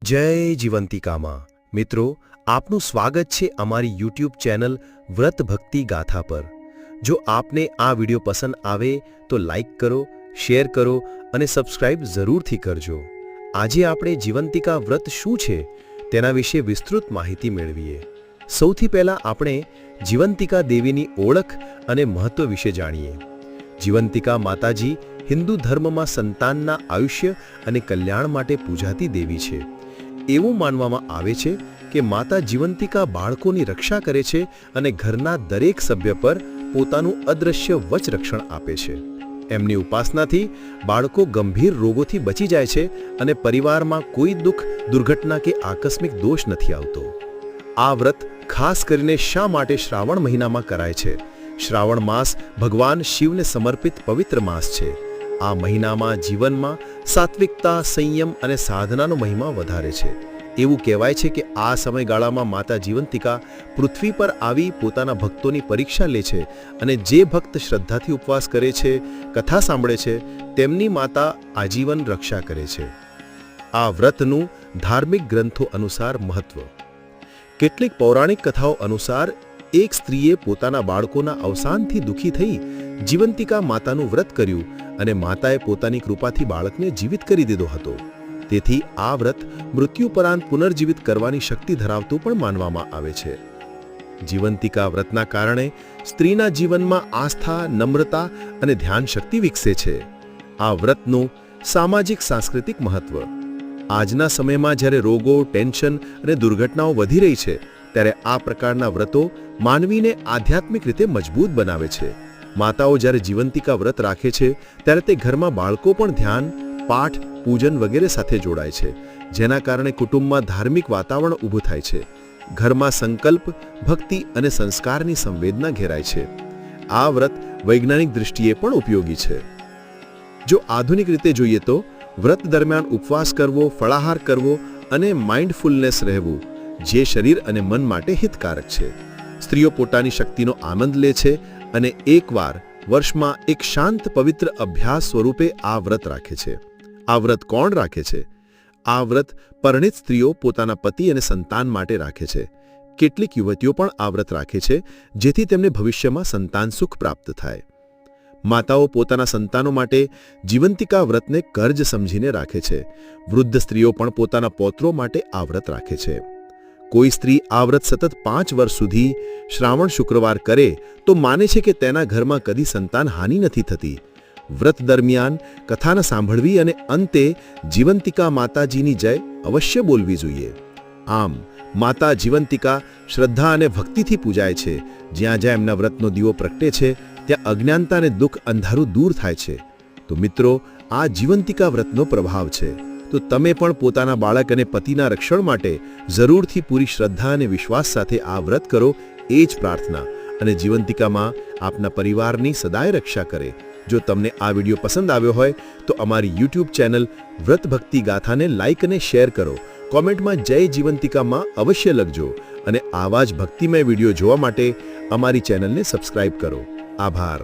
જય જીવંતિકામાં મિત્રો, આપનું સ્વાગત છે અમારી યુટ્યુબ ચેનલ વ્રત ભક્તિ ગાથા પર। જો આપને આ વિડિયો પસંદ આવે તો લાઈક કરો, શેર કરો અને સબસ્ક્રાઇબ જરૂરથી કરજો। આજે આપણે જીવંતિકા વ્રત શું છે તેના વિશે વિસ્તૃત માહિતી મેળવીએ। સૌથી પહેલા આપણે જીવંતિકા દેવીની ઓળખ અને મહત્વ વિશે જાણીએ। જીવંતિકા માતાજી હિન્દુ ધર્મમાં સંતાનના આયુષ્ય અને કલ્યાણ માટે પૂજાતી દેવી છે। એવું માનવામાં આવે છે કે માતા જીવંતિકા બાળકોની રક્ષા કરે છે અને ઘરના દરેક સભ્ય પર પોતાનું અદ્રશ્ય વચરક્ષણ આપે છે। એમની ઉપાસનાથી બાળકો ગંભીર રોગોથી બચી જાય છે અને પરિવારમાં કોઈ દુઃખ, દુર્ઘટના કે આકસ્મિક દોષ નથી આવતો। આ વ્રત ખાસ કરીને શા માટે શ્રાવણ મહિનામાં કરાય છે? શ્રાવણ માસ ભગવાન શિવને સમર્પિત પવિત્ર માસ છે। આ મહિનામાં જીવનમાં સાત્વિકતા, સંયમ અને સાધનાનો મહિમા વધારે છે। એવું કહેવાય છે કે આ સમયગાળામાં માતા જીવંતિકા પૃથ્વી પર આવી પોતાના ભક્તોની પરીક્ષા લે છે અને જે ભક્ત શ્રદ્ધાથી ઉપવાસ કરે છે, કથા સાંભળે છે, તેમની માતા આજીવન રક્ષા કરે છે। આ વ્રતનું ધાર્મિક ગ્રંથો અનુસાર મહત્વ। કેટલીક પૌરાણિક કથાઓ અનુસાર એક સ્ત્રીએ પોતાના બાળકોના અવસાનથી દુઃખી થઈ જીવંતિકા માતાનું વ્રત કર્યું અને માતાએ પોતાની કૃપાથી બાળકને જીવિત કરી દીધો હતો। તેથી આ વ્રત મૃત્યુપરાંત પુનર્જીવિત કરવાની શક્તિ ધરાવતું પણ માનવામાં આવે છે। જીવંતિકા વ્રતના કારણે સ્ત્રીના જીવનમાં આસ્થા, નમ્રતા અને ધ્યાન શક્તિ વિકસે છે। આ વ્રતનું સામાજિક સાંસ્કૃતિક મહત્વ। આજના સમયમાં જ્યારે રોગો, ટેન્શન અને દુર્ઘટનાઓ વધી રહી છે, ત્યારે આ પ્રકારના વ્રતો માનવીને આધ્યાત્મિક રીતે મજબૂત બનાવે છે। માતાઓ જ્યારે જીવંતિકા વ્રત રાખે છે ત્યારે તે ઘરમાં બાળકો પણ ધ્યાન, પાઠ, પૂજન વગેરે સાથે જોડાય છે, જેના કારણે કુટુંબમાં ધાર્મિક વાતાવરણ ઊભું થાય છે। ઘરમાં સંકલ્પ, ભક્તિ અને સંસ્કારની સંવેદના ઘેરાય છે। આ વ્રત વૈજ્ઞાનિક દૃષ્ટિએ પણ ઉપયોગી છે। જો આધુનિક રીતે જોઈએ તો વ્રત દરમિયાન ઉપવાસ કરવો, ફળાહાર કરવો અને માઇન્ડફુલનેસ રહેવું, જે શરીર અને મન માટે હિતકારક છે। સ્ત્રીઓ પોતાની શક્તિનો આનંદ લે છે અને એકવાર વર્ષમાં એક શાંત પવિત્ર અભ્યાસ સ્વરૂપે આ વ્રત રાખે છે। આ વ્રત કોણ રાખે છે? આ વ્રત પરિણીત સ્ત્રીઓ પોતાના પતિ અને સંતાન માટે રાખે છે। કેટલીક યુવતીઓ પણ આ વ્રત રાખે છે જેથી તેમને ભવિષ્યમાં સંતાન સુખ પ્રાપ્ત થાય। માતાઓ પોતાના સંતાનો માટે જીવંતિકા વ્રતને કર્જ સમજીને રાખે છે। વૃદ્ધ સ્ત્રીઓ પણ પોતાના પૌત્રો માટે આ વ્રત રાખે છે। કોઈ સ્ત્રી આ વ્રત સતત 5 વર્ષ સુધી શ્રાવણ શુક્રવાર કરે તો માને છે કે તેના ઘરમાં કદી સંતાન હાનિ નથી થતી। વ્રત દરમિયાન કથાને સાંભળવી અને અંતે જીવંતિકા માતાજીની જય અવશ્ય બોલવી જોઈએ। આમ માતા જીવંતિકા શ્રદ્ધા અને ભક્તિથી પૂજાય છે। જ્યાં જ્યાં એમના વ્રતનો દીવો પ્રગટે છે ત્યાં અજ્ઞાનતા અને દુઃખ અંધારું દૂર થાય છે। તો મિત્રો, આ જીવંતિકા વ્રતનો પ્રભાવ છે। તો તમે પણ પોતાના બાળક અને પતિના રક્ષણ માટે જરૂરથી પૂરી શ્રદ્ધા અને વિશ્વાસ સાથે આ વ્રત કરો, એ જ પ્રાર્થના। અને જીવંતિકામાં આપના પરિવારની સદાય રક્ષા કરે। જો તમને આ વિડીયો પસંદ આવ્યો હોય તો અમારી યુટ્યુબ ચેનલ વ્રત ભક્તિ ગાથાને લાઈક અને શેર કરો। કોમેન્ટમાં જય જીવંતિકામાં અવશ્ય લખજો અને આવા જ ભક્તિમય વિડીયો જોવા માટે અમારી ચેનલને સબસ્ક્રાઇબ કરો। આભાર।